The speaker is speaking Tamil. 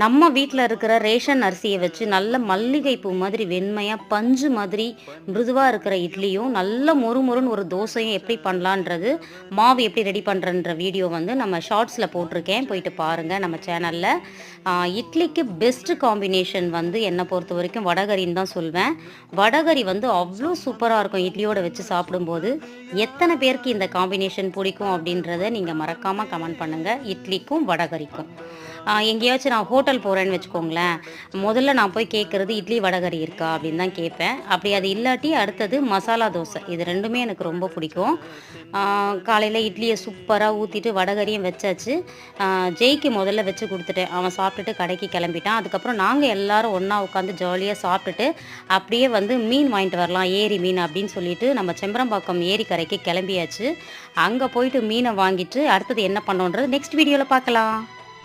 நம்ம வீட்டில் இருக்கிற ரேஷன் அரிசியை வச்சு நல்ல மல்லிகை பூ மாதிரி வெண்மையாக பஞ்சு மாதிரி மிருதுவாக இருக்கிற இட்லியும் நல்ல மொறுமொறுன்னு ஒரு தோசையும் எப்படி பண்ணலான்றது மாவு எப்படி ரெடி பண்ணுறன்ற வீடியோ வந்து நம்ம ஷார்ட்ஸில் போட்டிருக்கேன், போயிட்டு பாருங்கள் நம்ம சேனலில். இட்லிக்கு பெஸ்ட்டு காம்பினேஷன் வந்து என்னை பொறுத்த வரைக்கும் வடகரின்னு தான் சொல்வேன். வடகரி வந்து அவ்வளோ சூப்பராக இருக்கும் இட்லியோடு வச்சு சாப்பிடும்போது. எத்தனை பேருக்கு இந்த காம்பினேஷன் பிடிக்கும் அப்படின்றத நீங்கள் மறக்காமல் கமெண்ட் பண்ணுங்கள். இட்லிக்கும் வடகரிக்கும் எங்கேயாச்சும் நான் ஹோட்டல் போகிறேன்னு வச்சுக்கோங்களேன், முதல்ல நான் போய் கேட்குறது இட்லி வடகரி இருக்கா அப்படின்னு தான் கேட்பேன். அப்படி அது இல்லாட்டி அடுத்தது மசாலா தோசை. இது ரெண்டுமே எனக்கு ரொம்ப பிடிக்கும். காலையில் இட்லியை சூப்பராக ஊற்றிட்டு வடகரியும் வச்சாச்சு. ஜெய்க்கு முதல்ல வச்சு கொடுத்துட்டேன், அவன் சாப்பிட்டுட்டு கடைக்கு கிளம்பிட்டான். அதுக்கப்புறம் நாங்கள் எல்லோரும் ஒன்றா உட்காந்து ஜாலியாக சாப்பிட்டுட்டு அப்படியே வந்து மீன் வாங்கிட்டு வரலாம், ஏரி மீன் அப்படின்னு சொல்லிட்டு நம்ம செம்பரம்பாக்கம் ஏரி கரைக்கு கிளம்பியாச்சு. அங்கே போயிட்டு மீனை வாங்கிட்டு அடுத்தது என்ன பண்ணோன்றது நெக்ஸ்ட் வீடியோவில் பார்க்கலாம்.